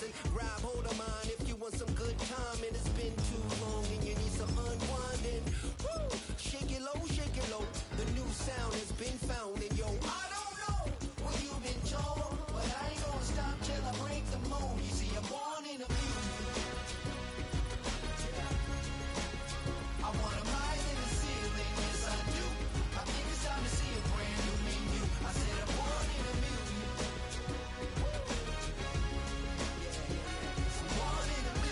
Listen, grab hold of mine if you want some good time, and it's been too long and you need some unwinding. Woo! Shake it low, shake it low. The new sound has been found, and yo, I don't know what you've been told, but I ain't gonna stop till I break the mold. You see, I'm born in a music. I want 'em higher than the ceiling, yes I do. I think it's time to see a brand new menu. I said I'm born in a music. I'm born in a music. Born in a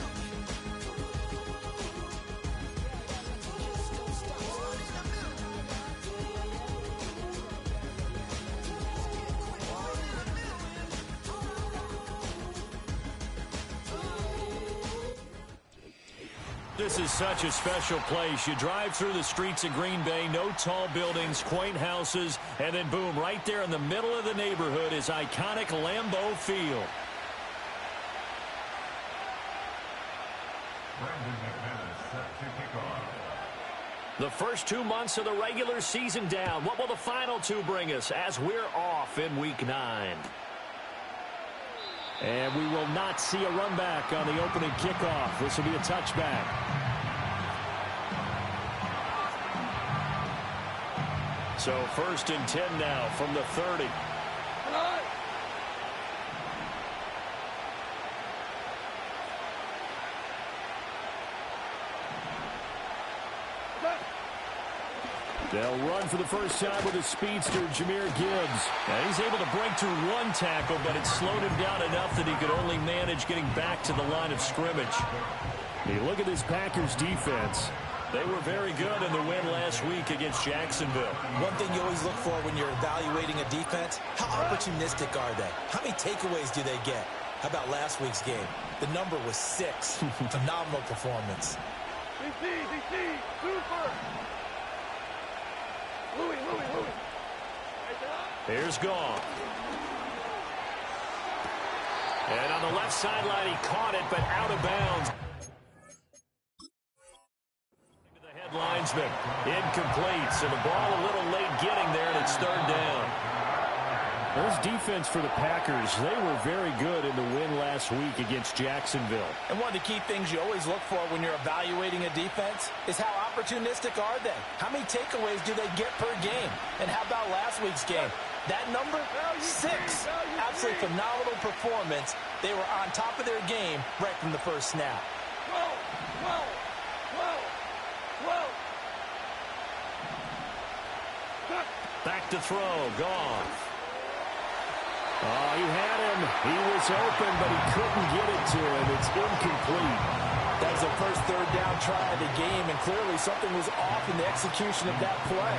This is such a special place. You drive through the streets of Green Bay, no tall buildings, quaint houses, and then boom, right there in the middle of the neighborhood is iconic Lambeau Field. Brandon McManus set to kick off. The first 2 months of the regular season down. What will the final two bring us as we're off in Week 9? And we will not see a run back on the opening kickoff. This will be a touchback. So 1st and 10 now from the 30. They'll run for the first time with a speedster, Jahmyr Gibbs. And he's able to break through one tackle, but it slowed him down enough that he could only manage getting back to the line of scrimmage. You look at this Packers defense. They were very good in the win last week against Jacksonville. One thing you always look for when you're evaluating a defense, how opportunistic are they? How many takeaways do they get? How about last week's game? The number was 6. Phenomenal performance. Here's Goff. And on the left sideline, he caught it, but out of bounds. The linesman, incomplete, so the ball a little late getting there, and it's 3rd down. This defense for the Packers, they were very good in the win last week against Jacksonville. And one of the key things you always look for when you're evaluating a defense is how opportunistic are they? How many takeaways do they get per game? And how about last week's game? That number, 6. Absolutely phenomenal performance. They were on top of their game right from the first snap. Back to throw, Goff. Oh, he had him. He was open, but he couldn't get it to him. It's incomplete. That was the first 3rd down try of the game, and clearly something was off in the execution of that play.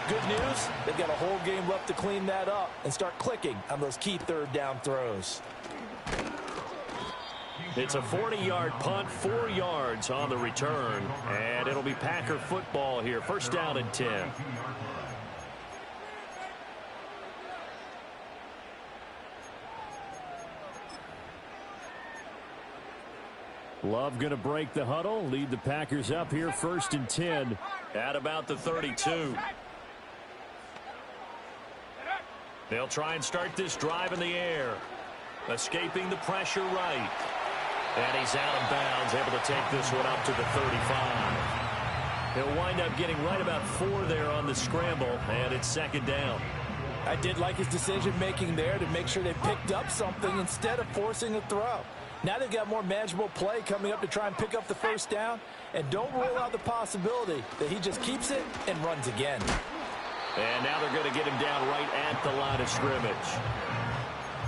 Good news, they've got a whole game left to clean that up and start clicking on those key 3rd down throws. It's a 40-yard punt, 4 yards on the return, and it'll be Packer football here. 1st down and 10. Love going to break the huddle, lead the Packers up here 1st and 10 at about the 32. They'll try and start this drive in the air. Escaping the pressure right. And he's out of bounds, able to take this one up to the 35. He'll wind up getting right about 4 there on the scramble, and it's 2nd down. I did like his decision-making there to make sure they picked up something instead of forcing a throw. Now they've got more manageable play coming up to try and pick up the 1st down. And don't rule out the possibility that he just keeps it and runs again. And now they're going to get him down right at the line of scrimmage.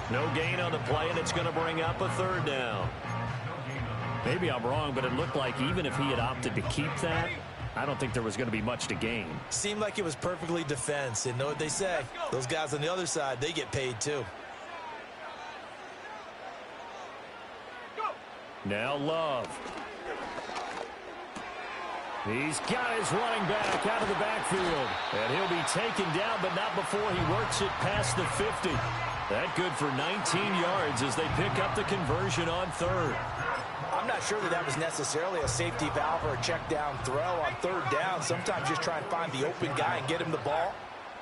No gain on the play, and it's going to bring up a 3rd down. Maybe I'm wrong, but it looked like even if he had opted to keep that, I don't think there was going to be much to gain. Seemed like it was perfectly defense. And know what they say? Those guys on the other side, they get paid too. Now Love. He's got his running back out of the backfield. And he'll be taken down, but not before he works it past the 50. That good for 19 yards as they pick up the conversion on 3rd. I'm not sure that was necessarily a safety valve or a check down throw on 3rd down. Sometimes just try and find the open guy and get him the ball.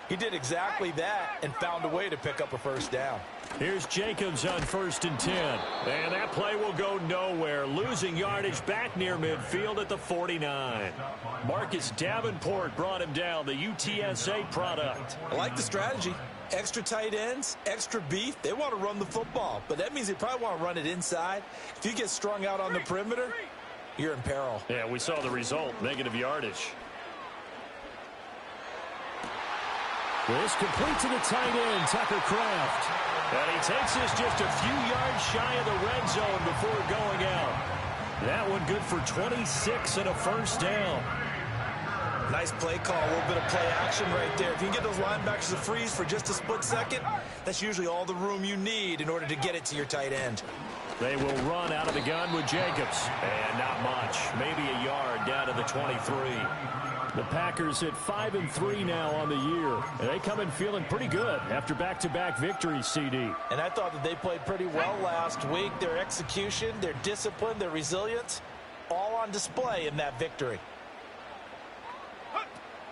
He did exactly that and found a way to pick up a first down. Here's Jacobs on 1st and 10. And that play will go nowhere. Losing yardage back near midfield at the 49. Marcus Davenport brought him down, the UTSA product. I like the strategy. Extra tight ends, extra beef. They want to run the football, but that means they probably want to run it inside. If you get strung out on the perimeter, you're in peril. Yeah, we saw the result, negative yardage. This complete to the tight end, Tucker Kraft. And he takes this just a few yards shy of the red zone before going out. That one good for 26 and a first down. Nice play call, a little bit of play action right there. If you can get those linebackers to freeze for just a split second, that's usually all the room you need in order to get it to your tight end. They will run out of the gun with Jacobs. And not much, maybe a yard down to the 23. The Packers at 5-3 now on the year. And they come in feeling pretty good after back-to-back victories, CD. And I thought that they played pretty well last week. Their execution, their discipline, their resilience, all on display in that victory.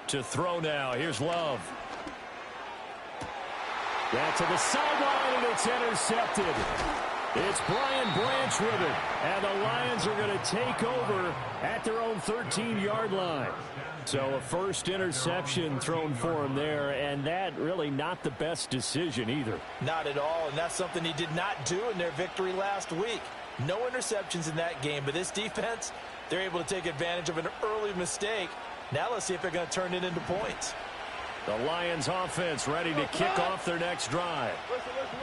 To throw now, here's Love. Back to the sideline, and it's intercepted. It's Brian Branch with it. And the Lions are going to take over at their own 13-yard line. So a first interception thrown for him there, and that really not the best decision either. Not at all, and that's something he did not do in their victory last week. No interceptions in that game, but this defense, they're able to take advantage of an early mistake. Now let's see if they're going to turn it into points. The Lions offense ready to kick off their next drive.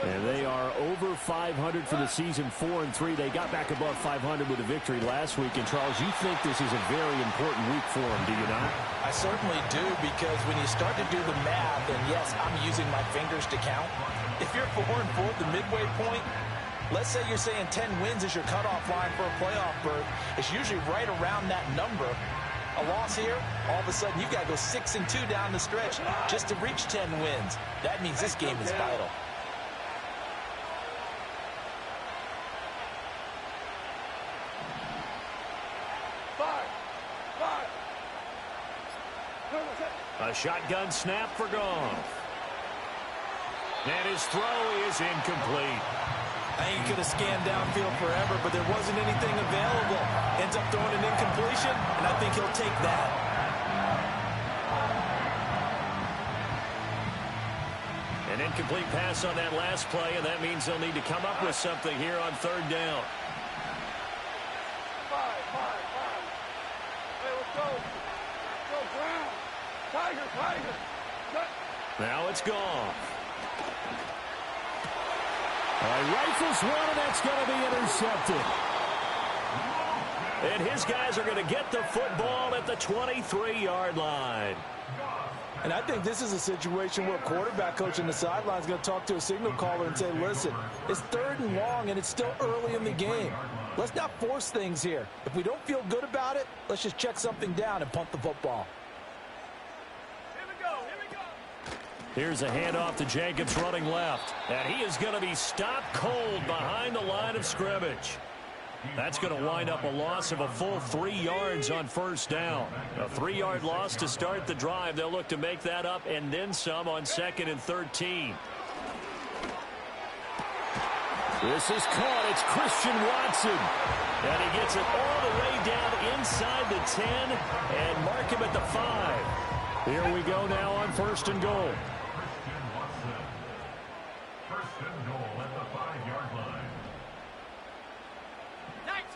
And they are over 500 for the season, 4-3. They got back above 500 with a victory last week. And, Charles, you think this is a very important week for them, do you not? I certainly do, because when you start to do the math, and yes, I'm using my fingers to count. If you're 4-4 at the midway point, let's say you're saying 10 wins is your cutoff line for a playoff berth. It's usually right around that number. A loss here, all of a sudden you've got to go 6-2 down the stretch just to reach 10 wins. That means this game is vital. A shotgun snap for Goff. And his throw is incomplete. I think he could have scanned downfield forever, but there wasn't anything available. Ends up throwing an incompletion, and I think he'll take that. An incomplete pass on that last play, and that means they'll need to come up with something here on third down. Hey, let's go. Let's go, Brown. Tiger. Now it's gone. Rifles one, and that's going to be intercepted. And his guys are going to get the football at the 23-yard line. And I think this is a situation where a quarterback coach on the sideline is going to talk to a signal caller and say, listen, it's 3rd and long, and it's still early in the game. Let's not force things here. If we don't feel good about it, let's just check something down and punt the football. Here's a handoff to Jacobs running left. And he is going to be stopped cold behind the line of scrimmage. That's going to wind up a loss of a full 3 yards on first down. A 3-yard loss to start the drive. They'll look to make that up and then some on 2nd and 13. This is caught. It's Christian Watson. And he gets it all the way down inside the 10 and mark him at the 5. Here we go now on 1st and goal.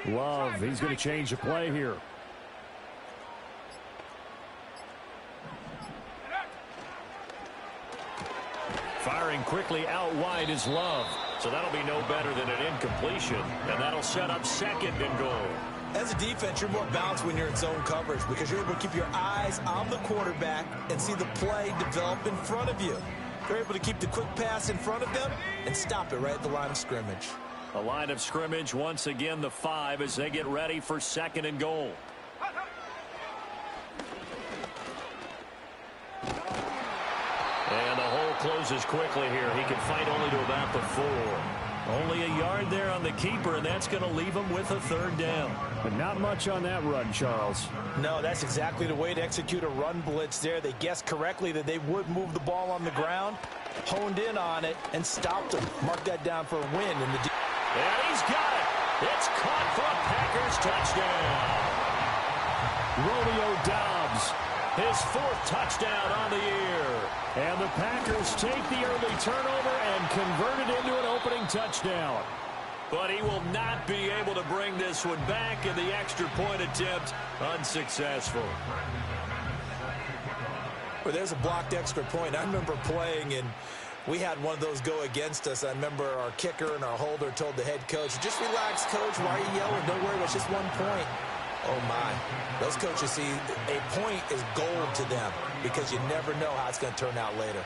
Love, he's going to change the play here. Firing quickly out wide is Love. So that'll be no better than an incompletion. And that'll set up 2nd and goal. As a defense, you're more balanced when you're in zone coverage because you're able to keep your eyes on the quarterback and see the play develop in front of you. They're able to keep the quick pass in front of them and stop it right at the line of scrimmage. The line of scrimmage, once again, the 5 as they get ready for 2nd and goal. And the hole closes quickly here. He can fight only to about the 4. Only a yard there on the keeper, and that's going to leave him with a third down. But not much on that run, Charles. No, that's exactly the way to execute a run blitz there. They guessed correctly that they would move the ball on the ground, honed in on it, and stopped them. Mark that down for a win. And he's got it. It's caught for a Packers touchdown. Romeo Doubs, his 4th touchdown on the year. And the Packers take the early turnover and convert it into an opening touchdown. But he will not be able to bring this one back, and the extra point attempt unsuccessful. Well, there's a blocked extra point. I remember playing, and we had one of those go against us. I remember our kicker and our holder told the head coach, just relax, coach. Why are you yelling? Don't worry, it's just 1 point. Oh, my. Those coaches see a point is gold to them because you never know how it's going to turn out later.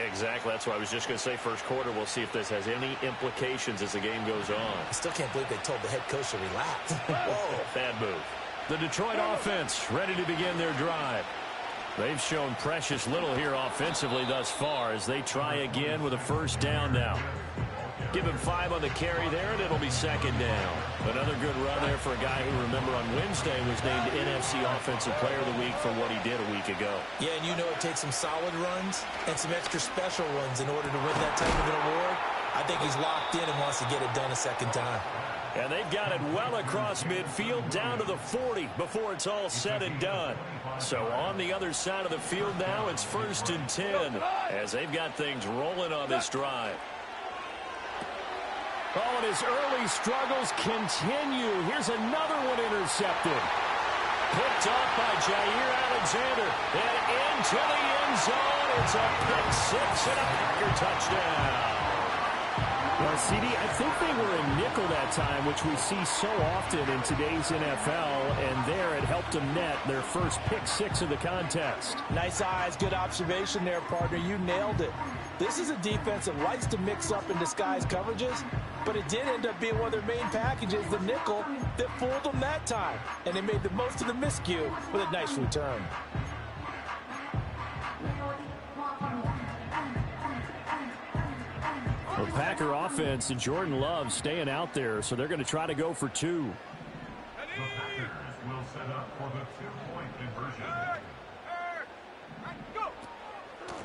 Exactly. That's what I was just going to say. First quarter, we'll see if this has any implications as the game goes on. I still can't believe they told the head coach to relax. Whoa. Bad move. The Detroit offense ready to begin their drive. They've shown precious little here offensively thus far as they try again with a first down now. Give him 5 on the carry there, and it'll be second down. Another good run there for a guy who, remember, on Wednesday was named NFC Offensive Player of the Week for what he did a week ago. Yeah, and you know it takes some solid runs and some extra special runs in order to win that type of an award. I think he's locked in and wants to get it done a second time. And they've got it well across midfield down to the 40 before it's all said and done. So on the other side of the field now, it's 1st and 10 as they've got things rolling on this drive. Oh, and his early struggles continue. Here's another one intercepted. Picked off by Jair Alexander. And into the end zone. It's a pick 6 and a Packer touchdown. Well, CD, I think they were in nickel that time, which we see so often in today's NFL, and there it helped them net their first pick 6 of the contest. Nice eyes, good observation there, partner. You nailed it. This is a defense that likes to mix up and disguise coverages, but it did end up being one of their main packages, the nickel, that fooled them that time. And they made the most of the miscue with a nice return. The Packer offense and Jordan Love staying out there, so they're going to try to go for 2. The Packers will set up for the 2-point conversion.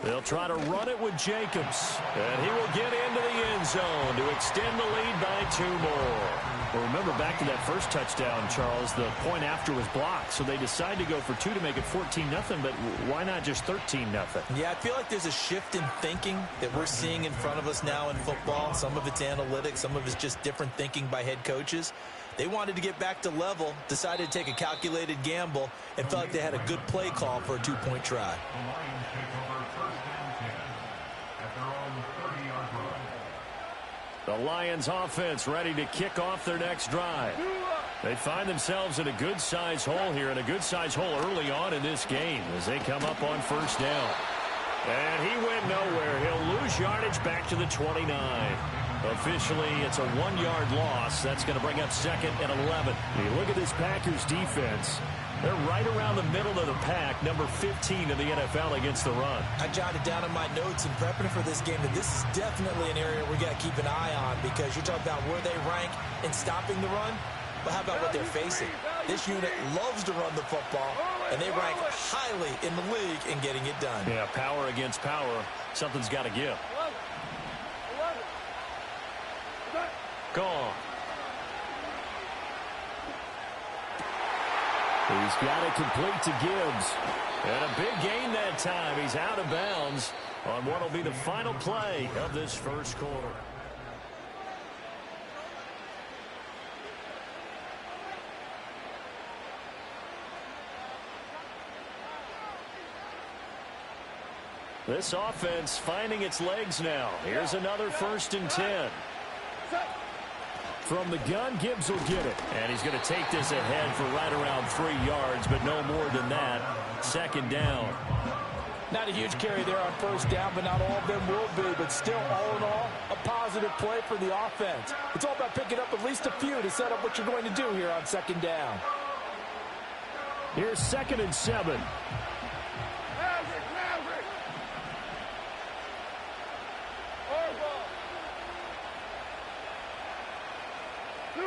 They'll try to run it with Jacobs. And he will get into the end zone to extend the lead by 2 more. Well, remember back to that first touchdown, Charles, the point after was blocked. So they decided to go for 2 to make it 14-0, but why not just 13-0? Yeah, I feel like there's a shift in thinking that we're seeing in front of us now in football. Some of it's analytics, some of it's just different thinking by head coaches. They wanted to get back to level, decided to take a calculated gamble, and felt like they had a good play call for a 2-point try. The Lions take over 1st and 10 at their own 30-yard line. The Lions offense ready to kick off their next drive. They find themselves in a good-sized hole here, and a good-sized hole early on in this game as they come up on first down. And he went nowhere. He'll lose yardage back to the 29. Officially, it's a 1-yard loss. That's going to bring up 2nd and 11. You look at this Packers defense. They're right around the middle of the pack, number 15 in the NFL against the run. I jotted down in my notes in prepping for this game that this is definitely an area we got to keep an eye on because you're talking about where they rank in stopping the run. But how about what they're facing? This unit loves to run the football, and they rank highly in the league in getting it done. Yeah, power against power. Something's got to give. Gone. He's got it complete to Gibbs. And a big gain that time. He's out of bounds on what will be the final play of this first quarter. This offense finding its legs now. Here's another 1st and 10. From the gun, Gibbs will get it. And he's going to take this ahead for right around 3 yards, but no more than that. 2nd down. Not a huge carry there on first down, but not all of them will be. But still, all in all, a positive play for the offense. It's all about picking up at least a few to set up what you're going to do here on 2nd down. Here's 2nd and 7.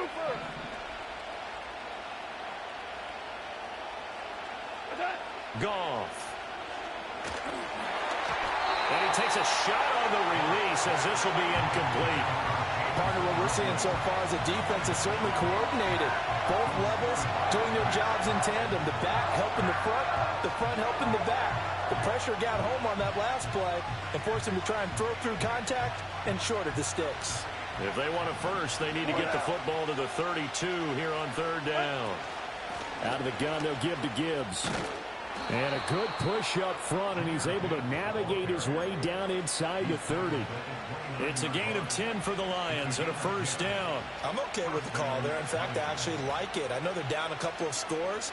You first. Goff. And he takes a shot on the release as this will be incomplete. Partner, what we're seeing so far is the defense is certainly coordinated. Both levels doing their jobs in tandem. The back helping the front helping the back. The pressure got home on that last play and forced him to try and throw through contact and short of the sticks. If they want it first, they need to get the football to the 32 here on third down. Out of the gun, they'll give to Gibbs. And a good push up front, and he's able to navigate his way down inside the 30. It's a gain of 10 for the Lions and a first down. I'm okay with the call there. In fact, I actually like it. I know they're down a couple of scores,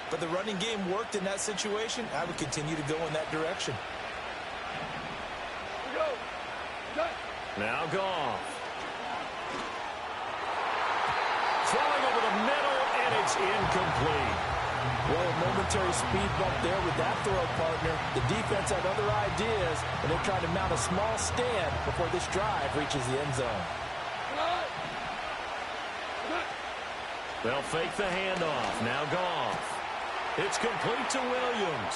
but the running game worked in that situation. I would continue to go in that direction. Now Goff. Throwing over the middle, and it's incomplete. Well, a momentary speed bump there with that throw, partner. The defense had other ideas, and they're trying to mount a small stand before this drive reaches the end zone. They'll fake the handoff. Now Goff. It's complete to Williams.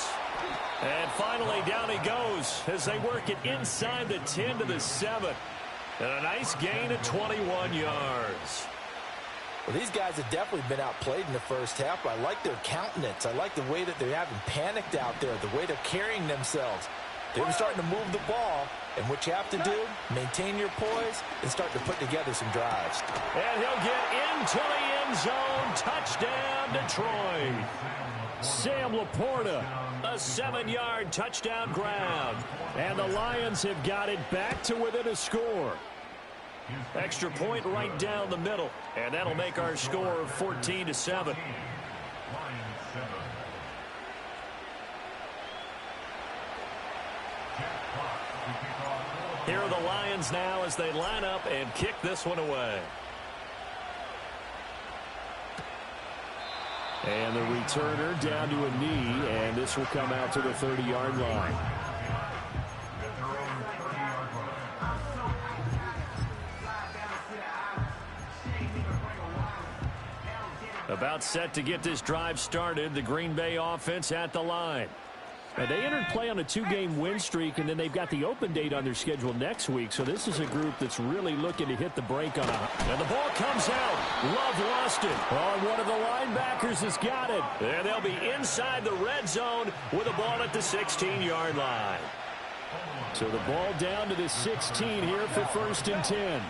And finally, down he goes as they work it inside the 10 to the 7. And a nice gain of 21 yards. Well, these guys have definitely been outplayed in the first half. I like their countenance. I like the way that they haven't panicked out there, the way they're carrying themselves. They're starting to move the ball, and what you have to do, maintain your poise and start to put together some drives. And he'll get into the end zone. Touchdown, Detroit. Sam Laporta, a 7-yard touchdown grab. And the Lions have got it back to within a score. Extra point right down the middle, and that'll make our score 14-7. Here are the Lions now as they line up and kick this one away. And the returner down to a knee, and this will come out to the 30-yard line. About set to get this drive started, the Green Bay offense at the line. And they entered play on a 2-game win streak, and then they've got the open date on their schedule next week. So this is a group that's really looking to hit the brake on a... And the ball comes out. Love lost it. Oh, one of the linebackers has got it. And they'll be inside the red zone with a ball at the 16-yard line. So the ball down to the 16 here for 1st and 10.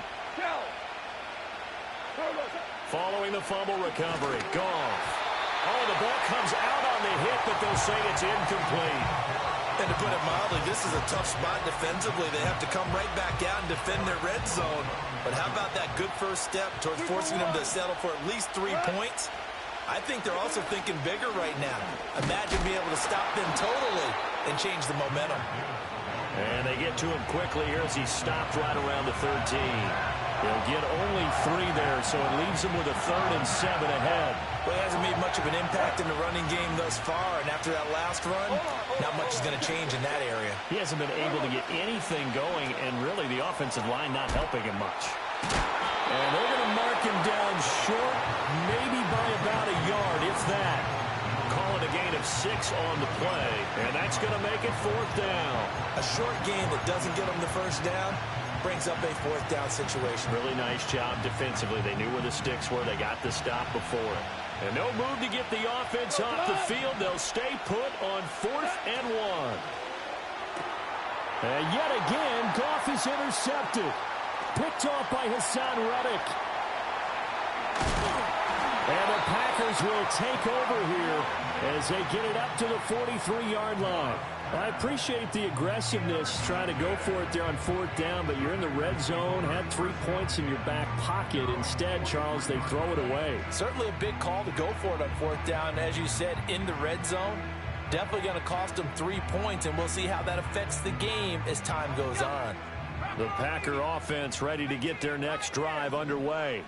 Following the fumble recovery, Goff. Oh, the ball comes out on the hit, but they'll say it's incomplete. And to put it mildly, this is a tough spot defensively. They have to come right back out and defend their red zone. But how about that good first step towards forcing them to settle for at least 3 points? I think they're also thinking bigger right now. Imagine being able to stop them totally and change the momentum. And they get to him quickly here as he stopped right around the 13. They'll get only 3 there, so it leaves them with a 3rd and 7 ahead. Well, he hasn't made much of an impact in the running game thus far, and after that last run, not much is going to change in that area. He hasn't been able to get anything going, and really the offensive line not helping him much. And they're going to mark him down short, maybe by about a yard, if that. Calling a gain of 6 on the play, and that's going to make it 4th down. A short gain that doesn't get them the first down brings up a 4th down situation. Really nice job defensively. They knew where the sticks were. They got the stop before it. And no move to get the offense off the field. They'll stay put on 4th and 1. And yet again, Goff is intercepted. Picked off by Hassan Reddick. And the Packers will take over here as they get it up to the 43-yard line. I appreciate the aggressiveness trying to go for it there on 4th down, but you're in the red zone, had 3 points in your back pocket. Instead, Charles, they throw it away. Certainly a big call to go for it on 4th down. As you said, in the red zone, definitely going to cost them 3 points, and we'll see how that affects the game as time goes on. The Packer offense ready to get their next drive underway.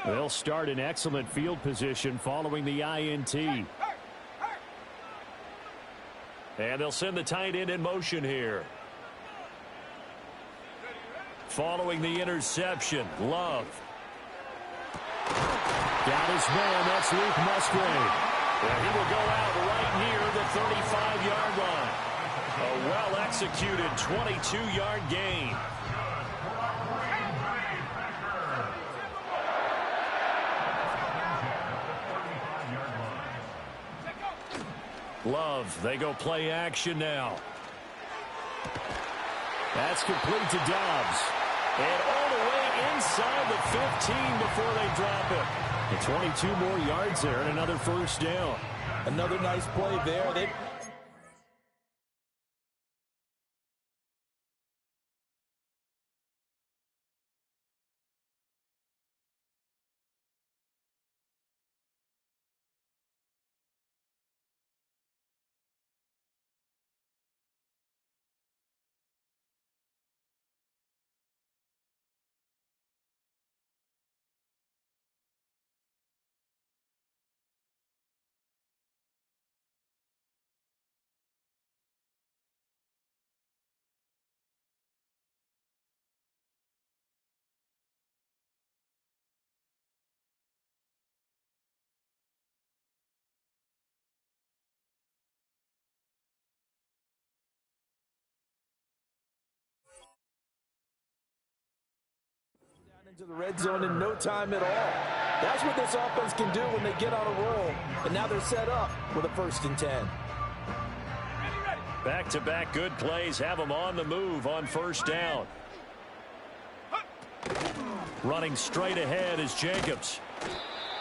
They'll start in excellent field position following the INT. And they'll send the tight end in motion here. Following the interception, Love. Got his man. That's Luke Musgrave. And he will go out right near the 35-yard line. A well-executed 22-yard gain. Love, they go play action now. That's complete to Dobbs. And all the way inside the 15 before they drop it. And 22 more yards there and another first down. Another nice play there. Into the red zone in no time at all. That's what this offense can do when they get on a roll. And now they're set up with a 1st and 10. Back-to-back good plays have them on the move on first down. Running straight ahead is Jacobs.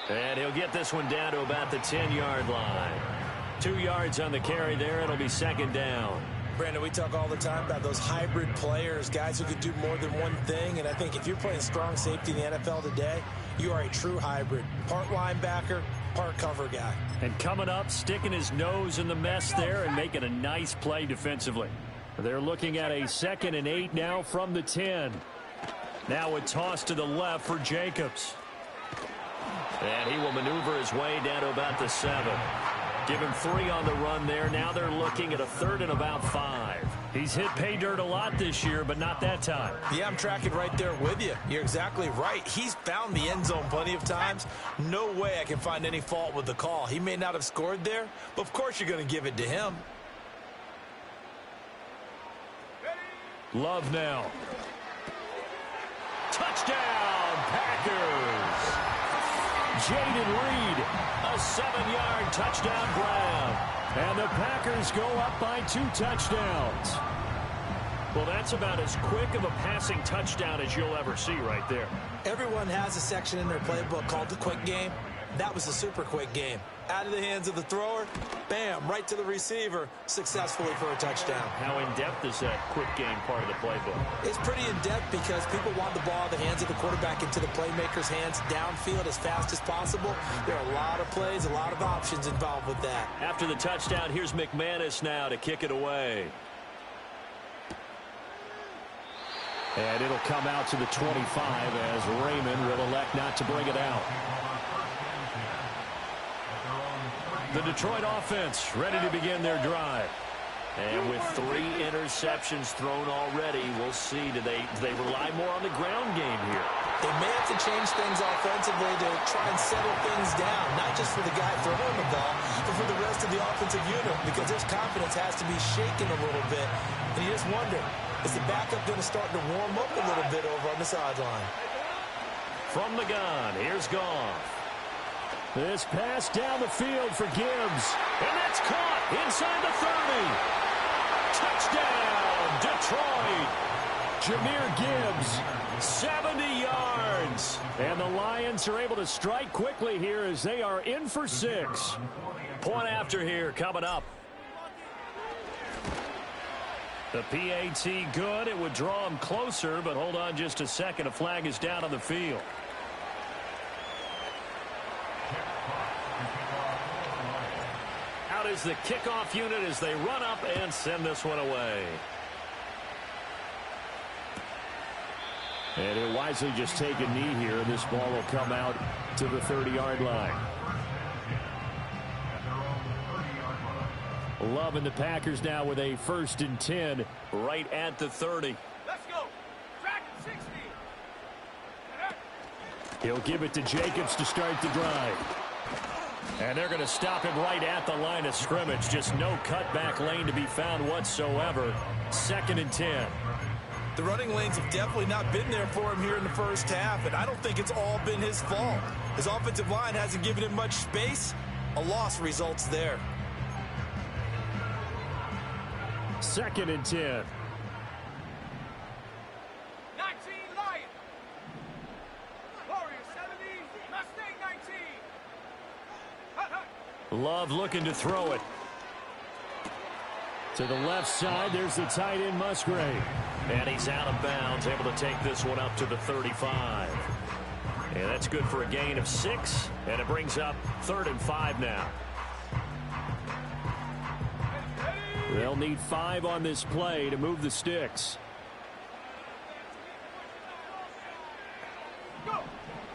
And he'll get this one down to about the 10-yard line. 2 yards on the carry there. It'll be 2nd down. Brandon, we talk all the time about those hybrid players, guys who could do more than one thing. And I think if you're playing strong safety in the NFL today, you are a true hybrid. Part linebacker, part cover guy. And coming up, sticking his nose in the mess there and making a nice play defensively. They're looking at a 2nd and 8 now from the 10. Now a toss to the left for Jacobs. And he will maneuver his way down to about the 7. Give him 3 on the run there. Now they're looking at a 3rd and about 5. He's hit pay dirt a lot this year, but not that time. Yeah, I'm tracking right there with you. You're exactly right. He's found the end zone plenty of times. No way I can find any fault with the call. He may not have scored there, but of course you're going to give it to him. Love now. Touchdown, Packers. Jaden Reed, a 7-yard touchdown grab. And the Packers go up by 2 touchdowns. Well, that's about as quick of a passing touchdown as you'll ever see right there. Everyone has a section in their playbook called the quick game. That was a super quick game. Out of the hands of the thrower, bam, right to the receiver, successfully for a touchdown. How in-depth is that quick game part of the playbook? It's pretty in-depth because people want the ball in the hands of the quarterback into the playmaker's hands downfield as fast as possible. There are a lot of plays, a lot of options involved with that. After the touchdown, here's McManus now to kick it away. And it'll come out to the 25 as Raymond will elect not to bring it out. The Detroit offense ready to begin their drive. And with 3 interceptions thrown already, we'll see. Do they rely more on the ground game here? They may have to change things offensively to try and settle things down, not just for the guy throwing the ball, but for the rest of the offensive unit, because his confidence has to be shaken a little bit. And you just wonder, is the backup going to start to warm up a little bit over on the sideline? From the gun, here's Goff. This pass down the field for Gibbs. And that's caught inside the 30. Touchdown, Detroit. Jahmyr Gibbs, 70 yards. And the Lions are able to strike quickly here as they are in for 6. Point after here coming up. The PAT good. It would draw him closer, but hold on just a second. A flag is down on the field. Out is the kickoff unit as they run up and send this one away. And he'll wisely just take a knee here. This ball will come out to the 30-yard line. Love and the Packers now with a 1st and 10 right at the 30. Let's go. Track 60. He'll give it to Jacobs to start the drive. And they're going to stop him right at the line of scrimmage. Just no cutback lane to be found whatsoever. 2nd and 10. The running lanes have definitely not been there for him here in the first half, and I don't think it's all been his fault. His offensive line hasn't given him much space. A loss results there. 2nd and 10. 19 Lion. Warrior 70. Mustang 19. Love looking to throw it. To the left side, there's the tight end Musgrave. And he's out of bounds, able to take this one up to the 35. And that's good for a gain of 6. And it brings up 3rd and 5 now. They'll need 5 on this play to move the sticks.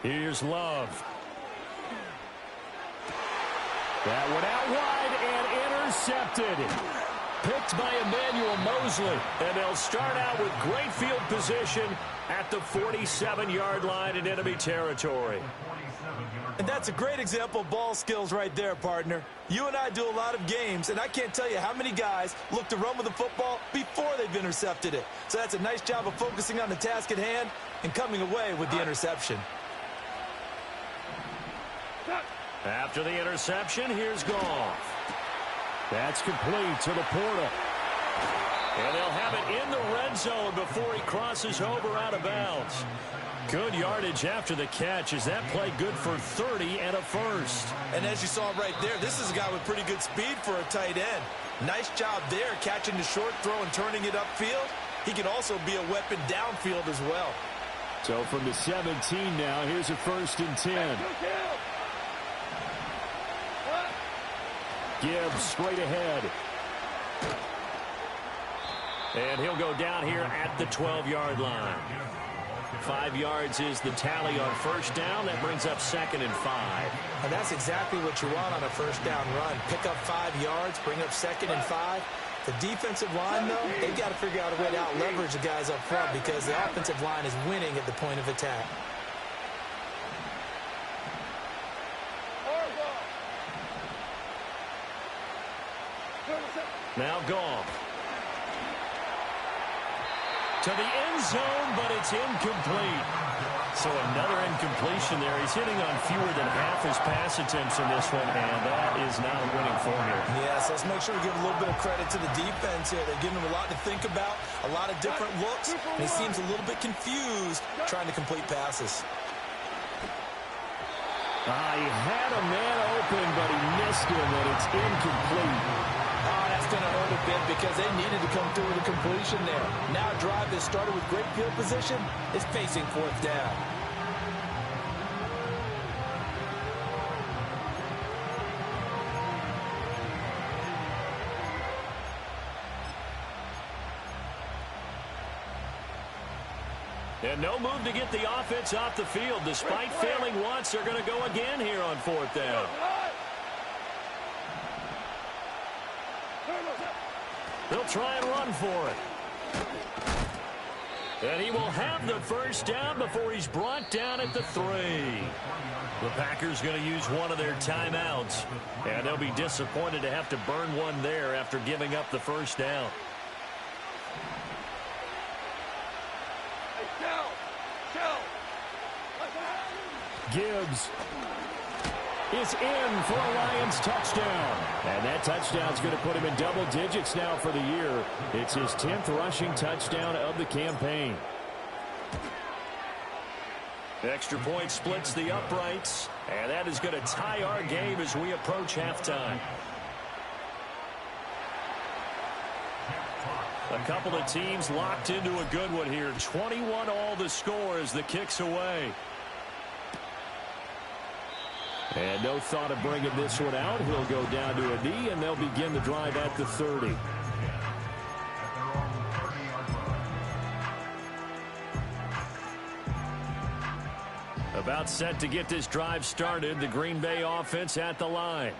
Here's Love. That one out wide and intercepted. Picked by Emmanuel Mosley. And they'll start out with great field position at the 47-yard line in enemy territory. And that's a great example of ball skills right there, partner. You and I do a lot of games, and I can't tell you how many guys look to run with the football before they've intercepted it. So that's a nice job of focusing on the task at hand and coming away with the interception. After the interception, here's Goff. That's complete to Laporta. And they'll have it in the red zone before he crosses over out of bounds. Good yardage after the catch. Is that play good for 30 and a first? And as you saw right there, this is a guy with pretty good speed for a tight end. Nice job there, catching the short throw and turning it upfield. He can also be a weapon downfield as well. So from the 17 now, here's a 1st and 10. Gibbs straight ahead. And he'll go down here at the 12-yard line. 5 yards is the tally on first down. That brings up 2nd and 5. And that's exactly what you want on a first down run. Pick up 5 yards, bring up 2nd and 5. The defensive line, though, they've got to figure out a way to out-leverage the guys up front because the offensive line is winning at the point of attack. Now Goff. To the end zone, but it's incomplete. So another incompletion there. He's hitting on fewer than half his pass attempts in this one, and that is not a winning formula. Yes, let's make sure we give a little bit of credit to the defense here. They're giving him a lot to think about, a lot of different looks, and he seems a little bit confused trying to complete passes. He had a man open, but he missed him, and it's incomplete. That's going to hurt a bit because they needed to come through with a completion there. Now a drive that started with great field position is facing 4th down. And no move to get the offense off the field. Despite failing once, they're going to go again here on 4th down. They'll try and run for it. And he will have the first down before he's brought down at the 3. The Packers going to use one of their timeouts. And they'll be disappointed to have to burn one there after giving up the first down. Gibbs is in for a Lions touchdown. And that touchdown's going to put him in double digits now for the year. It's his 10th rushing touchdown of the campaign. Extra point splits the uprights. And that is going to tie our game as we approach halftime. A couple of teams locked into a good one here. 21 all the score as the kick's away. And no thought of bringing this one out. He'll go down to a knee, and they'll begin the drive at the 30. About set to get this drive started. The Green Bay offense at the line.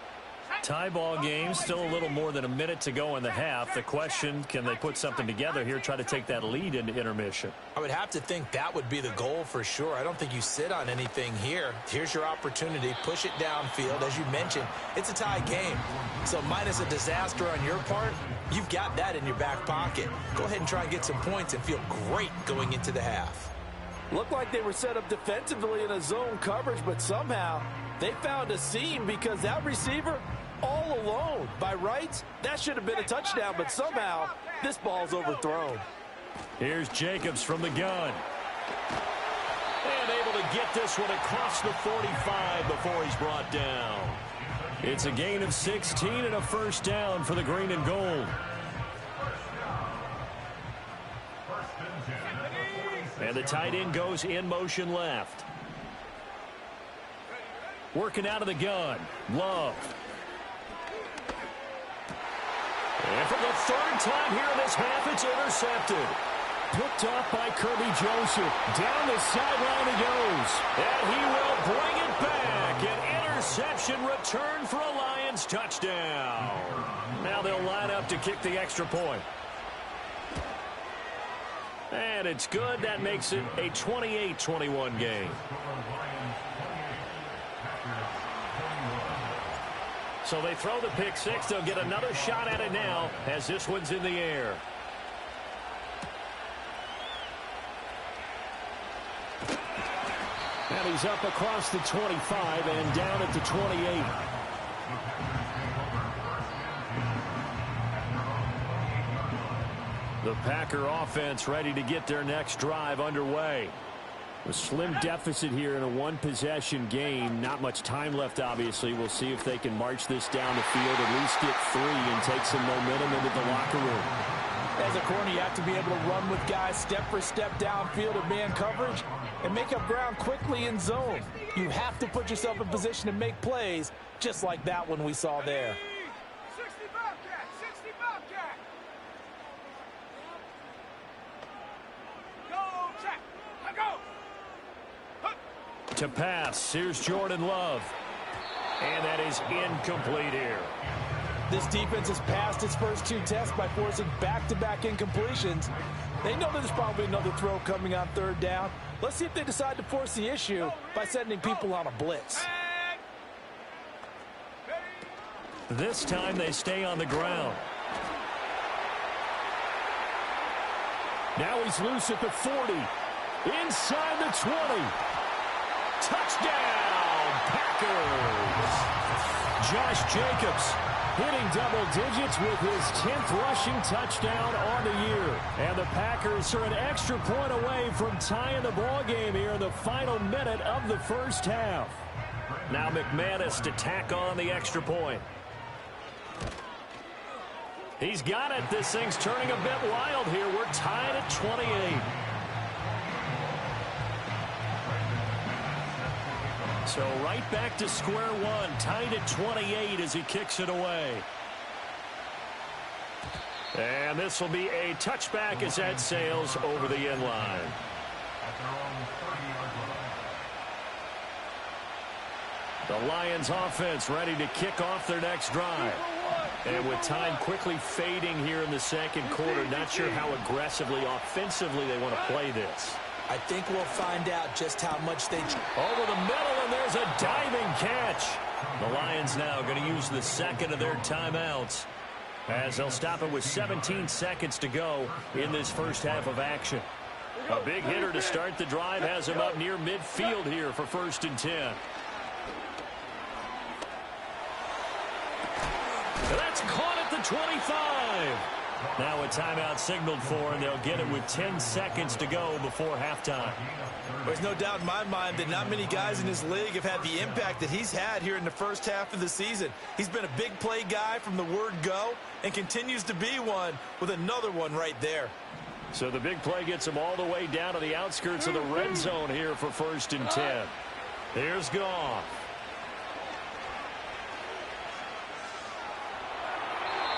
Tie ball game, still a little more than a minute to go in the half. The question, can they put something together here, try to take that lead into intermission? I would have to think that would be the goal for sure. I don't think you sit on anything here. Here's your opportunity. Push it downfield. As you mentioned, it's a tie game. So minus a disaster on your part, you've got that in your back pocket. Go ahead and try and get some points and feel great going into the half. Looked like they were set up defensively in a zone coverage, but somehow they found a seam because that receiver all alone. By rights, that should have been a touchdown, but somehow this ball's overthrown. Here's Jacobs from the gun. And able to get this one across the 45 before he's brought down. It's a gain of 16 and a first down for the green and gold. And the tight end goes in motion left. Working out of the gun, Love. And for the third time here in this half, it's intercepted. Picked off by Kirby Joseph. Down the sideline he goes. And he will bring it back. An interception return for a Lions touchdown. Now they'll line up to kick the extra point. And it's good. That makes it a 28-21 game. So they throw the pick six. They'll get another shot at it now as this one's in the air. And he's up across the 25 and down at the 28. The Packer offense ready to get their next drive underway. A slim deficit here in a one-possession game. Not much time left, obviously. We'll see if they can march this down the field, at least get 3 and take some momentum into the locker room. As a corner, you have to be able to run with guys step for step downfield in man coverage and make up ground quickly in zone. You have to put yourself in position to make plays, just like that one we saw there. 60 Bobcat! 60 Bobcat! Go, check! Go! To pass, here's Jordan Love. And that is incomplete here. This defense has passed its first 2 tests by forcing back-to-back incompletions. They know there's probably another throw coming on third down. Let's see if they decide to force the issue by sending people on a blitz. This time they stay on the ground. Now he's loose at the 40. Inside the 20. Touchdown, Packers! Josh Jacobs hitting double digits with his 10th rushing touchdown on the year. And the Packers are an extra point away from tying the ball game here in the final minute of the first half. Now McManus to tack on the extra point. He's got it. This thing's turning a bit wild here. We're tied at 28. So right back to square one, tied at 28 as he kicks it away. And this will be a touchback as that sails over the end line. The Lions offense ready to kick off their next drive. And with time quickly fading here in the second quarter, not sure how aggressively, offensively they want to play this. I think we'll find out just how much they... Over the middle, and there's a diving catch. The Lions now going to use the second of their timeouts as they'll stop it with 17 seconds to go in this first half of action. A big hitter to start the drive has him up near midfield here for 1st and 10. That's caught at the 25. Now a timeout signaled for, and they'll get it with 10 seconds to go before halftime. There's no doubt in my mind that not many guys in this league have had the impact that he's had here in the first half of the season. He's been a big play guy from the word go and continues to be one with another one right there. So the big play gets him all the way down to the outskirts of the red zone here for 1st and 10. Here's Goff.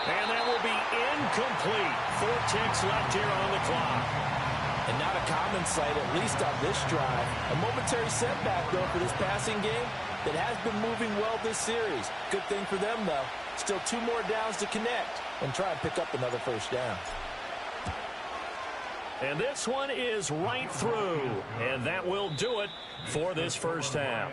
And that will be incomplete. 4 ticks left here on the clock. And not a common sight, at least on this drive. A momentary setback, though, for this passing game. that has been moving well this series. Good thing for them, though. Still 2 more downs to connect and try and pick up another first down. And this one is right through. And that will do it for this first half.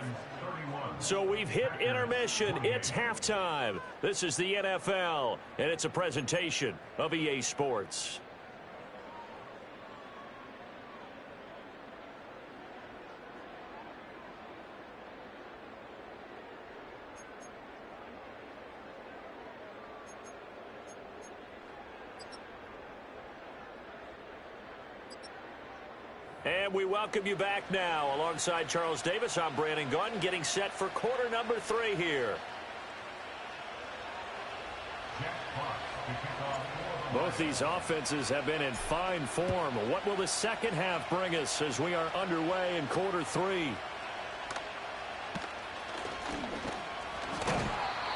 So we've hit intermission. It's halftime. This is the NFL, and it's a presentation of EA Sports. And we welcome you back now. Alongside Charles Davis, I'm Brandon Gaudin, getting set for quarter number 3 here. Both these offenses have been in fine form. What will the second half bring us as we are underway in quarter 3?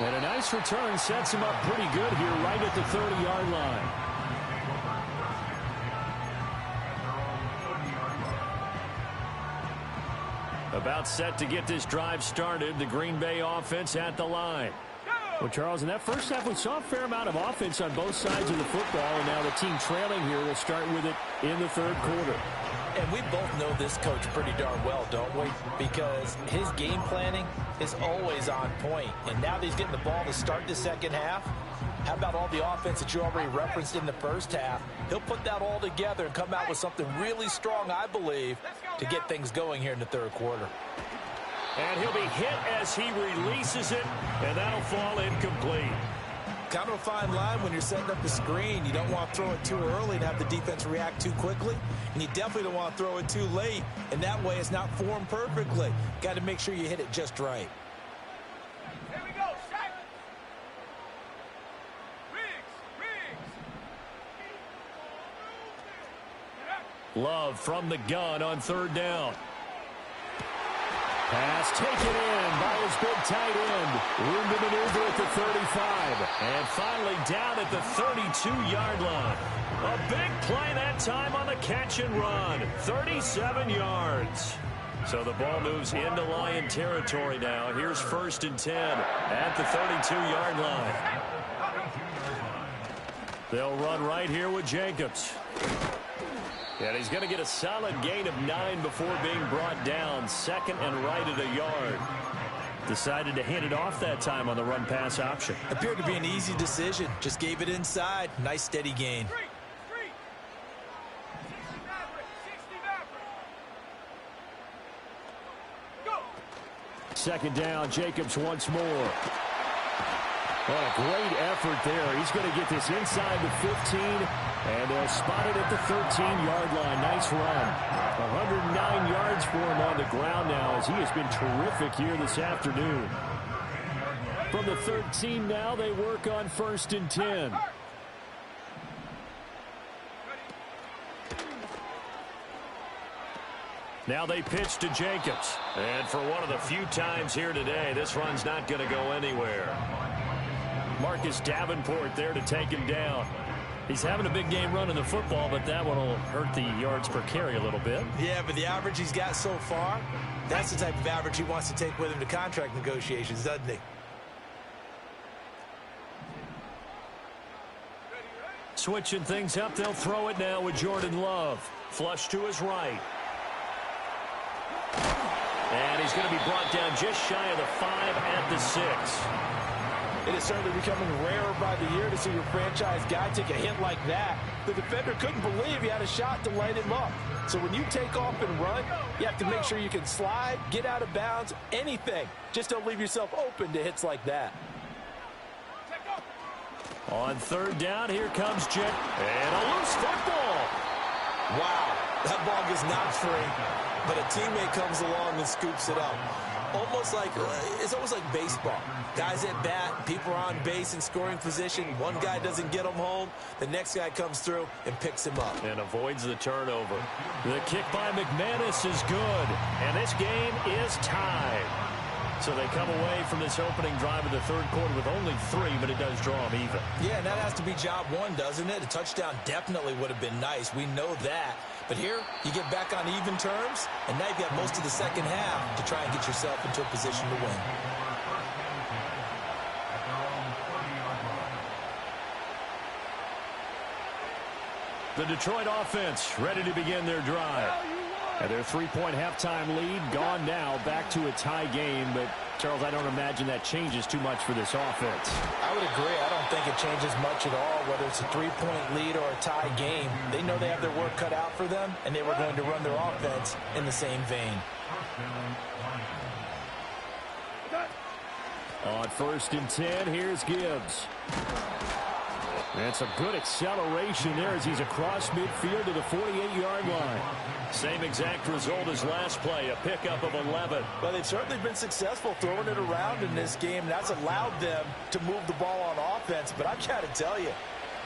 And a nice return sets him up pretty good here right at the 30-yard line. About set to get this drive started. The Green Bay offense at the line. Well, Charles, in that first half, we saw a fair amount of offense on both sides of the football, and now the team trailing here will start with it in the third quarter. And we both know this coach pretty darn well, don't we? Because his game planning is always on point. And now that he's getting the ball to start the second half, how about all the offense that you already referenced in the first half? He'll put that all together and come out with something really strong, I believe, to get things going here in the third quarter. And he'll be hit as he releases it, and that'll fall incomplete. Kind of a fine line when you're setting up the screen. You don't want to throw it too early and have the defense react too quickly. And you definitely don't want to throw it too late. And that way it's not formed perfectly. Got to make sure you hit it just right. Here we go, Shaq. Love from the gun on third down. Pass taken in by his big tight end. Room to maneuver at the 35. And finally down at the 32-yard line. A big play that time on the catch and run. 37 yards. So the ball moves into Lion territory now. Here's 1st and 10 at the 32-yard line. They'll run right here with Jacobs. And he's going to get a solid gain of 9 before being brought down. 2nd and right at a yard. Decided to hand it off that time on the run-pass option. Appeared to be an easy decision. Just gave it inside. Nice steady gain. 2nd down, Jacobs once more. What a great effort there. He's going to get this inside the 15, and they'll spot it at the 13-yard line. Nice run. 109 yards for him on the ground now, as he has been terrific here this afternoon. From the 13 now, they work on 1st and 10. Now they pitch to Jacobs. And for one of the few times here today, this run's not going to go anywhere. Marcus Davenport there to take him down. He's having a big game running the football, but that one will hurt the yards per carry a little bit. Yeah, but the average he's got so far, that's the type of average he wants to take with him to contract negotiations, doesn't he? Switching things up, they'll throw it now with Jordan Love. Flush to his right. And he's going to be brought down just shy of the 5 at the 6. It is certainly becoming rarer by the year to see your franchise guy take a hit like that. The defender couldn't believe he had a shot to light him up. So when you take off and run, you have to make sure you can slide, get out of bounds, anything. Just don't leave yourself open to hits like that. On 3rd down, here comes Jet. And a loose football. Wow, that ball gets knocked free, but a teammate comes along and scoops it up. It's almost like baseball. Guys at bat, people are on base in scoring position. One guy doesn't get him home. The next guy comes through and picks him up. And avoids the turnover. The kick by McManus is good. And this game is tied. So they come away from this opening drive of the third quarter with only 3, but it does draw them even. Yeah, and that has to be job 1, doesn't it? A touchdown definitely would have been nice. We know that. But here, you get back on even terms, and now you've got most of the second half to try and get yourself into a position to win. The Detroit offense ready to begin their drive. And their 3-point halftime lead gone now, back to a tie game. But, Charles, I don't imagine that changes too much for this offense. I would agree. I don't think it changes much at all, whether it's a 3-point lead or a tie game. They know they have their work cut out for them, and they were going to run their offense in the same vein. On 1st and 10, here's Gibbs. And some good acceleration there as he's across midfield to the 48-yard line. Same exact result as last play, a pickup of 11. Well, they've certainly been successful throwing it around in this game. That's allowed them to move the ball on offense. But I've got to tell you,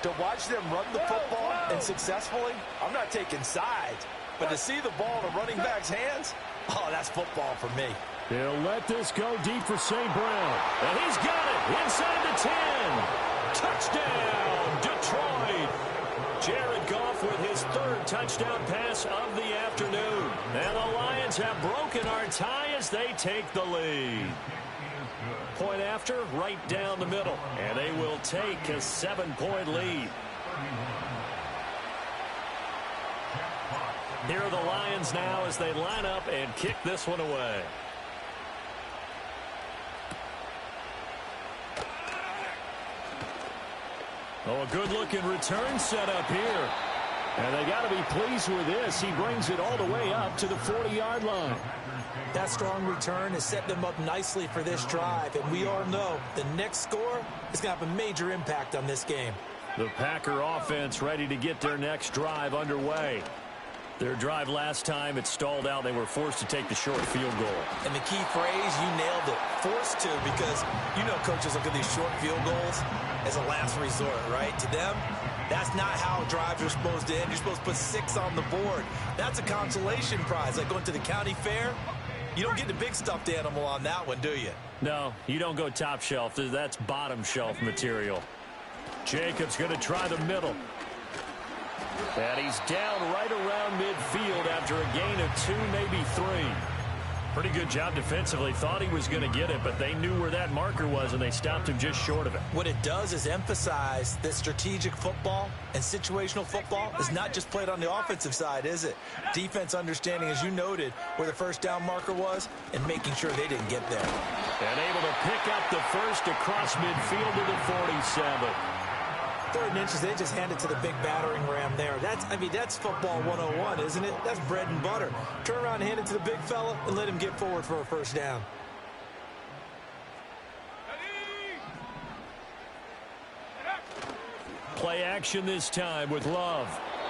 to watch them run the football and successfully, I'm not taking sides. But to see the ball in a running back's hands, oh, that's football for me. They'll let this go deep for St. Brown. And he's got it inside the 10. Touchdown, Detroit. Jared Goff with his 3rd touchdown pass of the afternoon. And the Lions have broken our tie as they take the lead. Point after, right down the middle. And they will take a 7-point lead. Here are the Lions now as they line up and kick this one away. Oh, a good-looking return set up here. And they got to be pleased with this. He brings it all the way up to the 40-yard line. That strong return has set them up nicely for this drive. And we all know the next score is going to have a major impact on this game. The Packer offense ready to get their next drive underway. Their drive last time, it stalled out. They were forced to take the short field goal. And the key phrase, you nailed it, forced to, because you know coaches look at these short field goals as a last resort, right? To them, that's not how drives are supposed to end. You're supposed to put 6 on the board. That's a consolation prize. Like going to the county fair, you don't get the big stuffed animal on that one, do you? No, you don't go top shelf. That's bottom shelf material. Jacobs going to try the middle. And he's down right around midfield after a gain of 2, maybe 3. Pretty good job defensively. Thought he was going to get it, but they knew where that marker was, and they stopped him just short of it. What it does is emphasize that strategic football and situational football is not just played on the offensive side, is it? Defense understanding, as you noted, where the first down marker was and making sure they didn't get there. And able to pick up the first across midfield to the 47. 3rd and inches, they just hand it to the big battering ram there. That's football 101, isn't it? That's bread and butter. Turn around and hand it to the big fella and let him get forward for a first down. Play action this time with Love.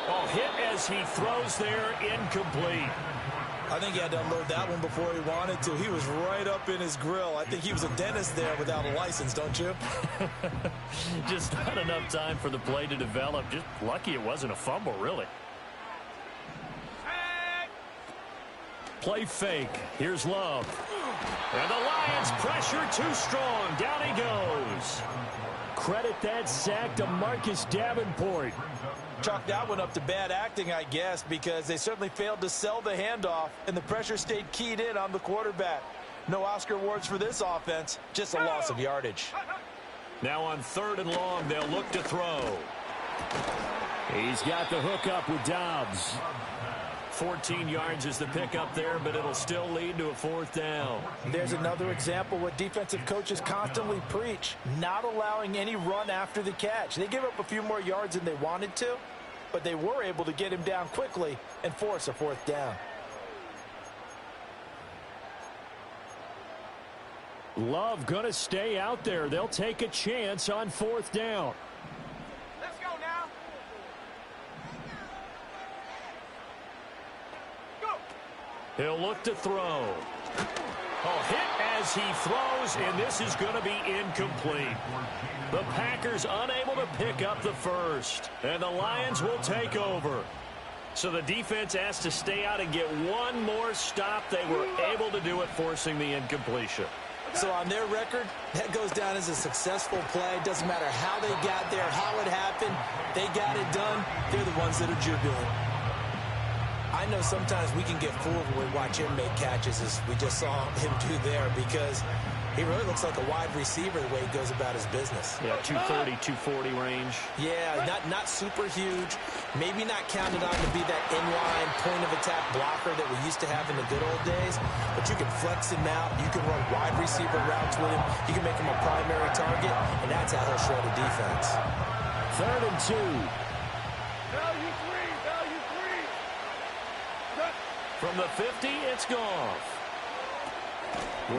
Oh, hit as he throws there, incomplete. I think he had to unload that one before he wanted to. He was right up in his grill. I think he was a dentist there without a license, don't you? Just not enough time for the play to develop. Just lucky it wasn't a fumble, really. Play fake. Here's Love. And the Lions pressure too strong. Down he goes. Credit that sack to Marcus Davenport. Chalk that one up to bad acting, I guess, because they certainly failed to sell the handoff, and the pressure stayed keyed in on the quarterback. No Oscar awards for this offense, just a loss of yardage. Now on 3rd and long, they'll look to throw. He's got the hook up with Dobbs. 14 yards is the pickup there, but it'll still lead to a 4th down. There's another example what defensive coaches constantly preach, not allowing any run after the catch. They gave up a few more yards than they wanted to, but they were able to get him down quickly and force a 4th down. Love going to stay out there. They'll take a chance on 4th down. Let's go now. Go. He'll look to throw. Oh, hit as he throws, and this is going to be incomplete. The Packers unable to pick up the first, and the Lions will take over. So the defense asked to stay out and get one more stop. They were able to do it, forcing the incompletion. So on their record, that goes down as a successful play. Doesn't matter how they got there, how it happened. They got it done. They're the ones that are jubilant. I know sometimes we can get fooled when we watch him make catches, as we just saw him do there, because he really looks like a wide receiver the way he goes about his business. Yeah, 230, 240 range. Yeah, not super huge. Maybe not counted on to be that inline point-of-attack blocker that we used to have in the good old days, but you can flex him out. You can run wide receiver routes with him. You can make him a primary target, and that's how he'll shred a defense. 3rd and 2. Value three. From the 50, it's Goff.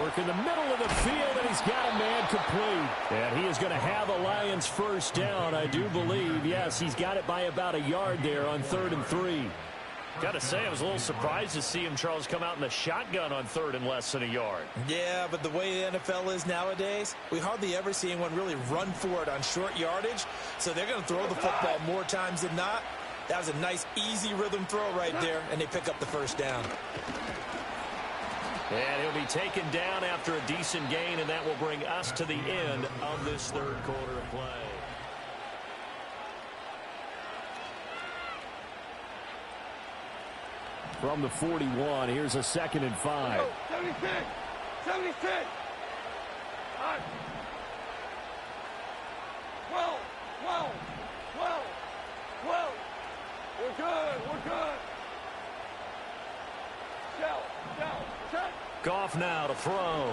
Work in the middle of the field, and he's got a man complete. And he is going to have a Lions first down, I do believe. Yes, he's got it by about a yard there on 3rd and 3. Got to say, I was a little surprised to see him, Charles, come out in the shotgun on 3rd and less than a yard. Yeah, but the way the NFL is nowadays, we hardly ever see anyone really run for it on short yardage. So they're going to throw the football more times than not. That was a nice, easy rhythm throw right there, and they pick up the first down. And he'll be taken down after a decent gain, and that will bring us to the end of this 3rd quarter of play. From the 41, here's a 2nd and 5. 76. All right. 12. We're good. Check. Goff now to throw.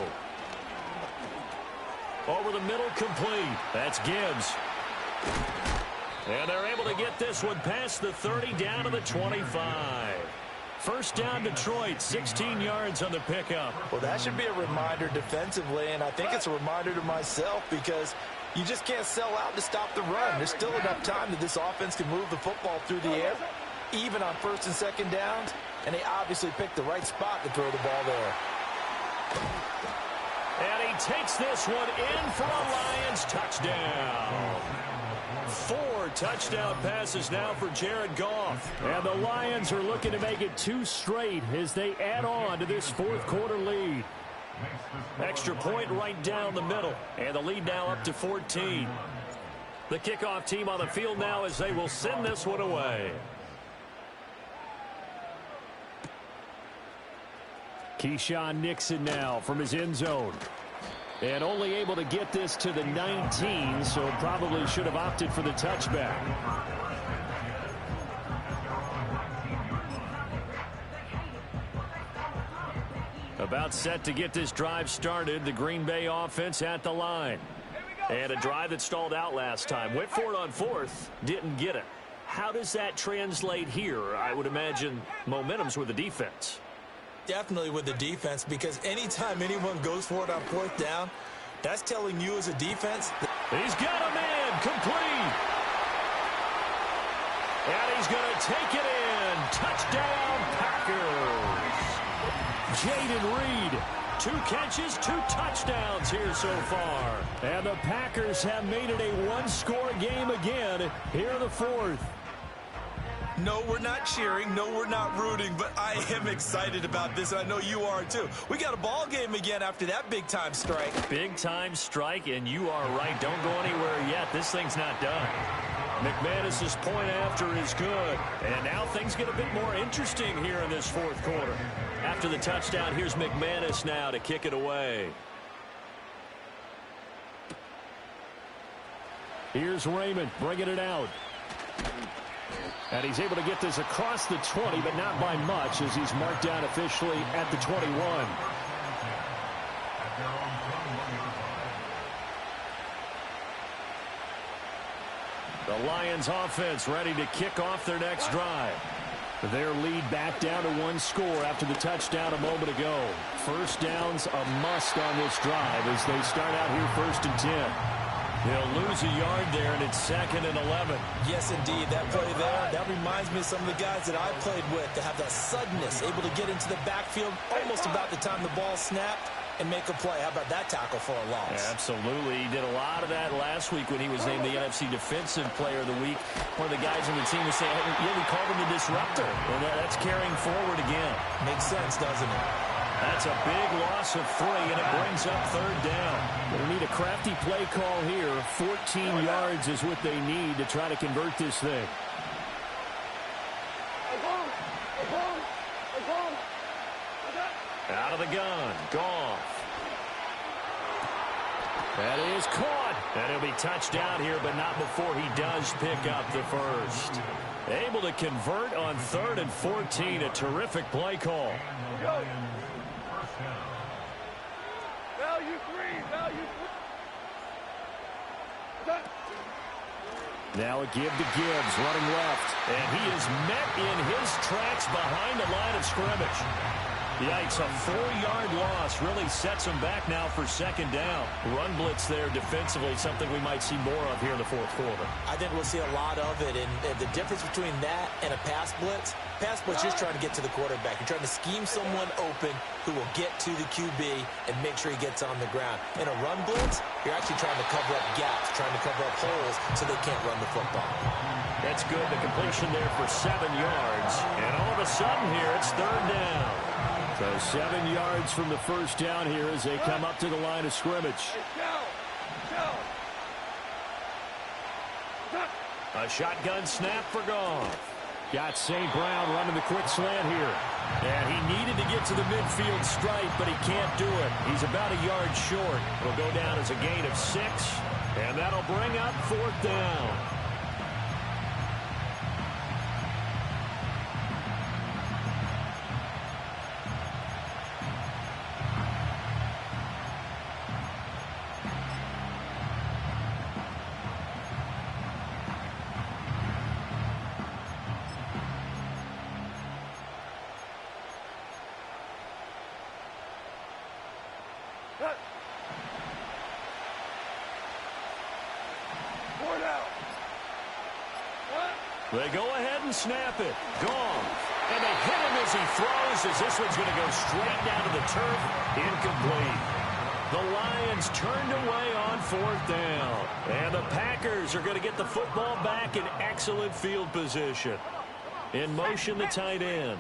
Over the middle, complete. That's Gibbs. And they're able to get this one past the 30 down to the 25. First down, Detroit, 16 yards on the pickup. Well, that should be a reminder defensively, and I think it's a reminder to myself because you just can't sell out to stop the run. There's still enough time that this offense can move the football through the air, even on 1st and 2nd downs, and they obviously picked the right spot to throw the ball there. And he takes this one in for a Lions touchdown. 4 touchdown passes now for Jared Goff. And the Lions are looking to make it 2 straight as they add on to this 4th quarter lead. Extra point right down the middle. And the lead now up to 14. The kickoff team on the field now as they will send this one away. Keyshawn Nixon now from his end zone. And only able to get this to the 19, so probably should have opted for the touchback. About set to get this drive started. The Green Bay offense at the line. And a drive that stalled out last time. Went for it on 4th. Didn't get it. How does that translate here? I would imagine momentum's with the defense. Definitely with the defense, because anytime anyone goes for it on 4th down, that's telling you as a defense. He's got a man complete. And he's going to take it in. Touchdown, Packers. Jaden Reed, 2 catches, 2 touchdowns here so far. And the Packers have made it a 1-score game again here in the 4th. No, we're not cheering. No, we're not rooting, but I am excited about this, and I know you are too. We got a ball game again after that big-time strike. Big-time strike, and you are right. Don't go anywhere yet. This thing's not done. McManus's point after is good. And now things get a bit more interesting here in this 4th quarter. After the touchdown, here's McManus now to kick it away. Here's Raymond bringing it out. And he's able to get this across the 20, but not by much, as he's marked down officially at the 21. The Lions offense ready to kick off their next drive. Their lead back down to 1 score after the touchdown a moment ago. First down's a must on this drive as they start out here 1st and 10. They'll lose a yard there, and it's 2nd and 11. Yes, indeed. That play there, that reminds me of some of the guys that I played with to have that suddenness, able to get into the backfield almost about the time the ball snapped and make a play. How about that tackle for a loss? Yeah, absolutely. He did a lot of that last week when he was named the NFC Defensive Player of the Week. One of the guys on the team was saying, hey, yeah, we called him the disruptor. And that's carrying forward again. Makes sense, doesn't it? That's a big loss of 3, and it brings up 3rd down. They need a crafty play call here. 14 yards is what they need to try to convert this thing. Out of the gun, Goff. That is caught. And he'll be touched down here, but not before he does pick up the first. Able to convert on 3rd and 14. A terrific play call. Value 3, value 3. Now a give to Gibbs, running left. And he is met in his tracks behind the line of scrimmage. Yikes, a 4-yard loss really sets him back now for 2nd down. Run blitz there defensively, something we might see more of here in the 4th quarter. I think we'll see a lot of it, and the difference between that and a pass blitz is trying to get to the quarterback. You're trying to scheme someone open who will get to the QB and make sure he gets on the ground. In a run blitz, you're actually trying to cover up gaps, trying to cover up holes so they can't run the football. That's good. The completion there for 7 yards. And all of a sudden here, it's 3rd down. So 7 yards from the first down here as they come up to the line of scrimmage. A shotgun snap for Goff. Got St. Brown running the quick slant here. And he needed to get to the midfield stripe, but he can't do it. He's about a yard short. It'll go down as a gain of 6, and that'll bring up 4th down. They go ahead and snap it. Gone. And they hit him as he throws, as this one's going to go straight down to the turf. Incomplete. The Lions turned away on 4th down. And the Packers are going to get the football back in excellent field position. In motion, the tight end.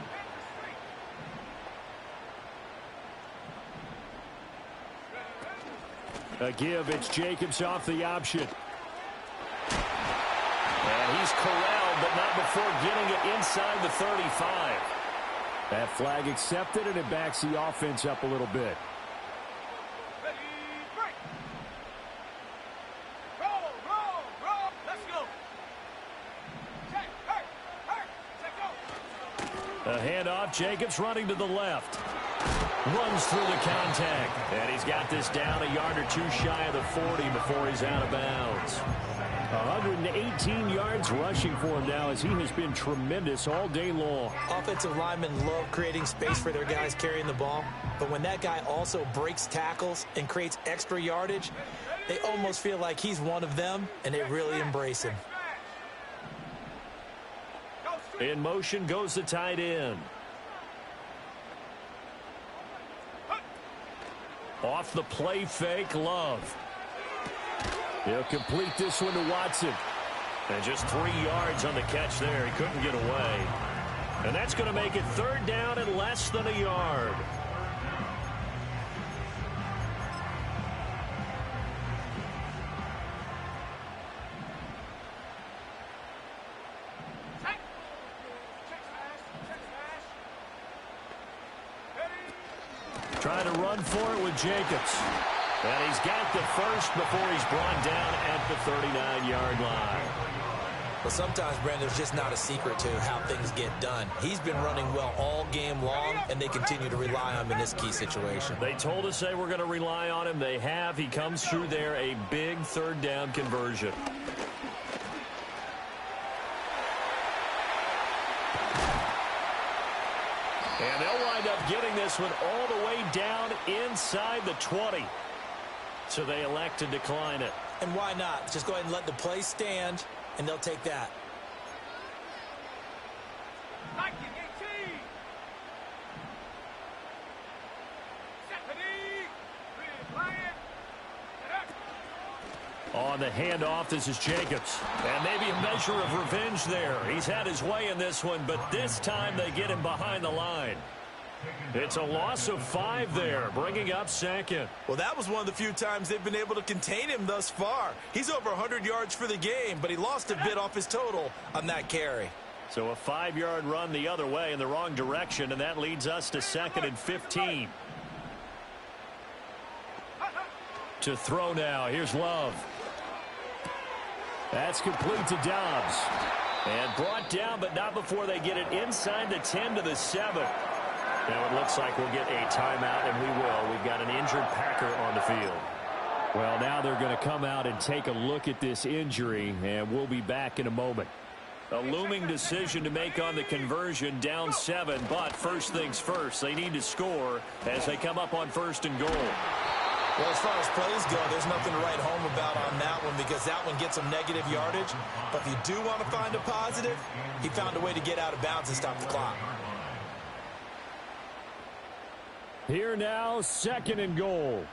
A give, it's Jacobs off the option. And he's corralled, but not before getting it inside the 35. That flag accepted, and it backs the offense up a little bit. A handoff, Jacobs running to the left. Runs through the contact. And he's got this down a yard or two shy of the 40 before he's out of bounds. 118 yards rushing for him now as he has been tremendous all day long. Offensive linemen love creating space for their guys carrying the ball. But when that guy also breaks tackles and creates extra yardage, they almost feel like he's one of them, and they really embrace him. In motion goes the tight end. Off the play fake, Love. He'll complete this one to Watson. And just 3 yards on the catch there. He couldn't get away. And that's going to make it 3rd down and less than a yard. Trying to run for it with Jacobs. And he's got the first before he's brought down at the 39-yard line. But sometimes, Brandon, there's just not a secret to how things get done. He's been running well all game long, and they continue to rely on him in this key situation. They told us they were going to rely on him. They have. He comes through there, a big 3rd down conversion. And they'll wind up getting this one all the way down inside the 20. So they elect to decline it. And why not? Just go ahead and let the play stand, and they'll take that. On the handoff, this is Jacobs. And maybe a measure of revenge there. He's had his way in this one, but this time they get him behind the line. It's a loss of 5 there, bringing up 2nd. Well, that was one of the few times they've been able to contain him thus far. He's over 100 yards for the game, but he lost a bit off his total on that carry. So a 5-yard run the other way in the wrong direction, and that leads us to 2nd and 15. To throw now. Here's Love. That's complete to Dobbs. And brought down, but not before they get it inside the 10 to the 7. Now it looks like we'll get a timeout, and we will. We've got an injured Packer on the field. Well, now they're going to come out and take a look at this injury, and we'll be back in a moment. A looming decision to make on the conversion, down 7, but first things first, they need to score as they come up on 1st and goal. Well, as far as plays go, there's nothing to write home about on that one because that one gets some negative yardage. But if you do want to find a positive, he found a way to get out of bounds and stop the clock. Here now, 2nd and goal.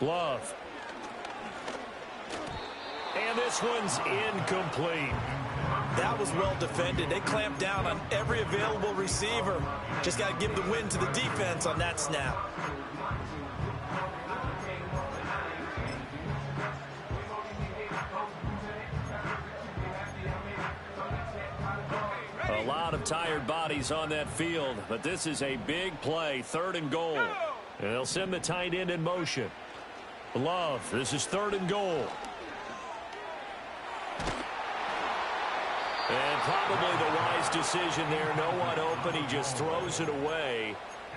Love. And this one's incomplete. That was well defended. They clamped down on every available receiver. Just got to give the win to the defense on that snap. A lot of tired bodies on that field, but this is a big play, 3rd and goal. And they'll send the tight end in motion. Love, this is 3rd and goal. And probably the wise decision there. No one open. He just throws it away.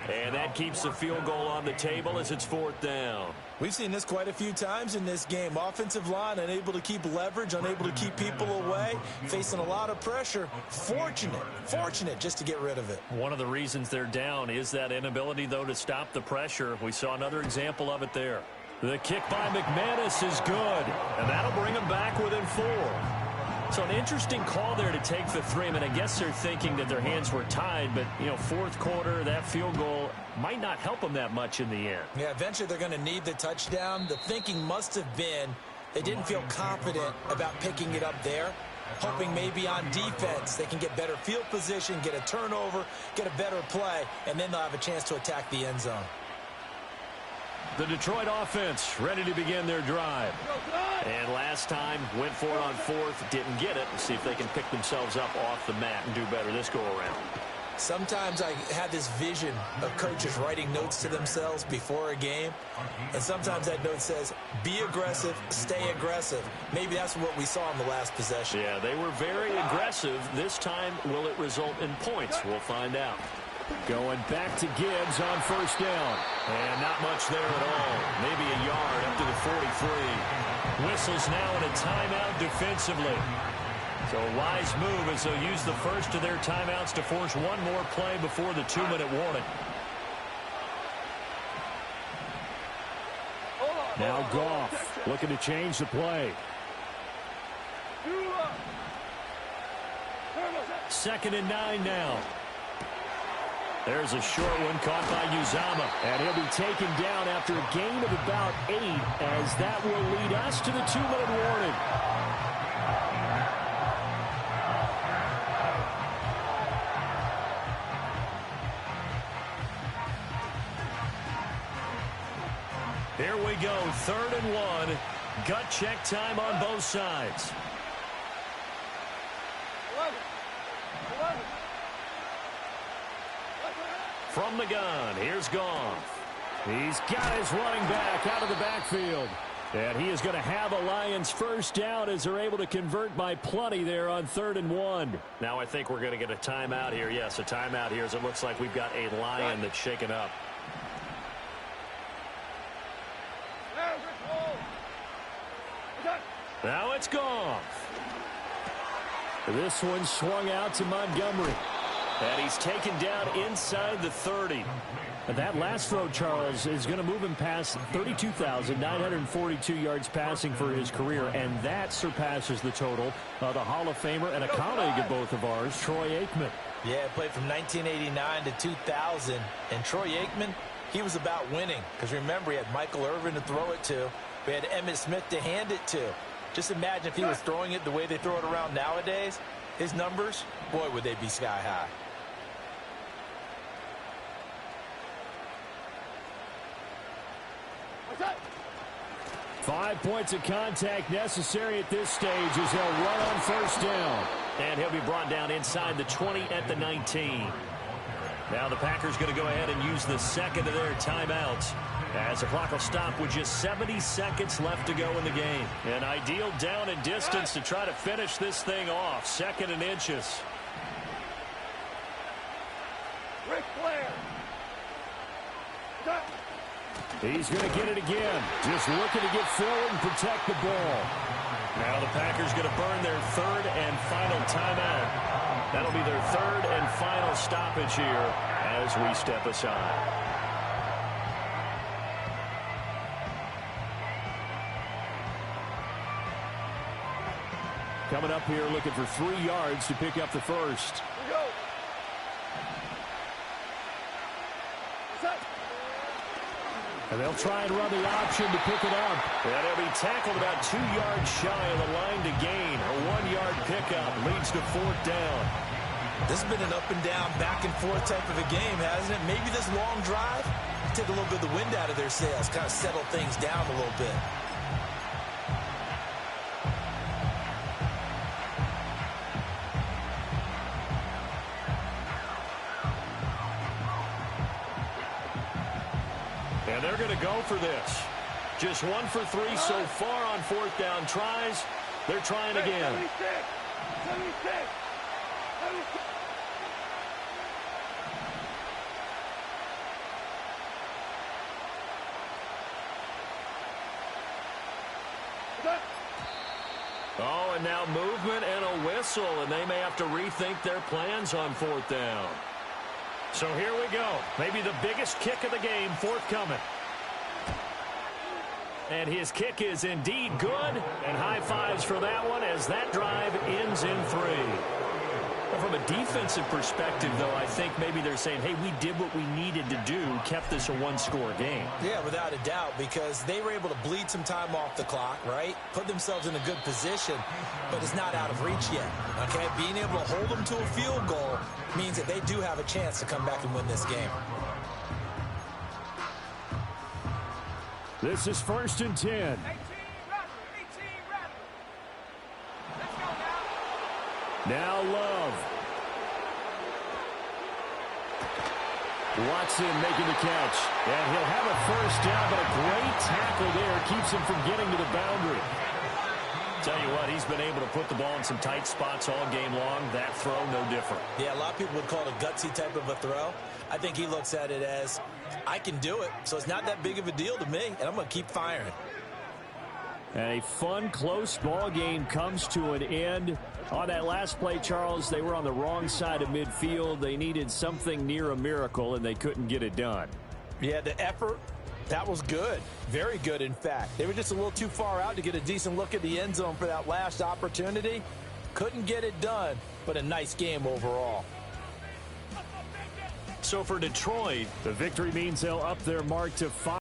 And that keeps the field goal on the table as it's 4th down. We've seen this quite a few times in this game. Offensive line unable to keep leverage, unable to keep people away, facing a lot of pressure. Fortunate just to get rid of it. One of the reasons they're down is that inability, though, to stop the pressure. We saw another example of it there. The kick by McManus is good, and that'll bring them back within 4. So an interesting call there to take the 3. I mean, I guess they're thinking that their hands were tied, but, you know, 4th quarter, that field goal might not help them that much in the end. Yeah, eventually they're going to need the touchdown. The thinking must have been they didn't feel confident about picking it up there, hoping maybe on defense they can get better field position, get a turnover, get a better play, and then they'll have a chance to attack the end zone. The Detroit offense ready to begin their drive. And last time, went for it on 4th, didn't get it. Let's see if they can pick themselves up off the mat and do better this go-around. Sometimes I have this vision of coaches writing notes to themselves before a game, and sometimes that note says, be aggressive, stay aggressive. Maybe that's what we saw in the last possession. Yeah, they were very aggressive. This time, will it result in points? We'll find out. Going back to Gibbs on 1st down. And not much there at all. Maybe a yard up to the 43. Whistles now in a timeout defensively. So a wise move as they'll use the first of their timeouts to force one more play before the 2-minute warning. Now Goff looking to change the play. 2nd and 9 now. There's a short one caught by Uzama. And he'll be taken down after a gain of about 8, as that will lead us to the 2-minute warning. Here we go, 3rd and 1. Gut check time on both sides. 11. From the gun, here's Goff. He's got his running back out of the backfield. And he is going to have a Lions 1st down as they're able to convert by plenty there on 3rd and 1. Now I think we're going to get a timeout here. Yes, a timeout here as it looks like we've got a Lion that's shaken up. Now it's Goff. This one swung out to Montgomery. And he's taken down inside the 30. That last throw, Charles, is going to move him past 32,942 yards passing for his career, and that surpasses the total of the Hall of Famer and a colleague of both of ours, Troy Aikman. Yeah, played from 1989 to 2000, and Troy Aikman, he was about winning, because remember, he had Michael Irvin to throw it to. We had Emmitt Smith to hand it to. Just imagine if he was throwing it the way they throw it around nowadays. His numbers, boy, would they be sky high. 5 points of contact necessary at this stage as they'll run on first down. And he'll be brought down inside the 20 at the 19. Now the Packers going to go ahead and use the second of their timeouts, as the clock will stop with just 70 seconds left to go in the game. An ideal down and distance to try to finish this thing off. 2nd and inches. Ric Flair. He's going to get it again. Just looking to get Phil and protect the ball. Now the Packers going to burn their 3rd and final timeout. That'll be their 3rd and final stoppage here as we step aside. Coming up here looking for 3 yards to pick up the first. And they'll try and run the option to pick it up. And he'll be tackled about 2 yards shy of the line to gain. A 1-yard pickup leads to 4th down. This has been an up and down, back and forth type of a game, hasn't it? Maybe this long drive, take a little bit of the wind out of their sails, kind of settle things down a little bit. And they're going to go for this. Just 1 for 3 so far on 4th down tries. They're trying again. 76. Oh, and now movement and a whistle, and they may have to rethink their plans on 4th down. So here we go. Maybe the biggest kick of the game forthcoming. And his kick is indeed good. And high fives for that one as that drive ends in 3. Well, from a defensive perspective, though, I think maybe they're saying, hey, we did what we needed to do, kept this a 1-score game. Yeah, without a doubt, because they were able to bleed some time off the clock, right? Put themselves in a good position, but it's not out of reach yet, okay? Being able to hold them to a field goal means that they do have a chance to come back and win this game. This is 1st and 10. Now Love. Watson making the catch. And he'll have a first down, but a great tackle there keeps him from getting to the boundary. Tell you what, he's been able to put the ball in some tight spots all game long. That throw, no different. Yeah, a lot of people would call it a gutsy type of a throw. I think he looks at it as, I can do it, so it's not that big of a deal to me, and I'm going to keep firing. And a fun, close ball game comes to an end. On that last play, Charles, they were on the wrong side of midfield. They needed something near a miracle, and they couldn't get it done. Yeah, the effort, that was good. Very good, in fact. They were just a little too far out to get a decent look at the end zone for that last opportunity. Couldn't get it done, but a nice game overall. So for Detroit, the victory means they'll up their mark to 5.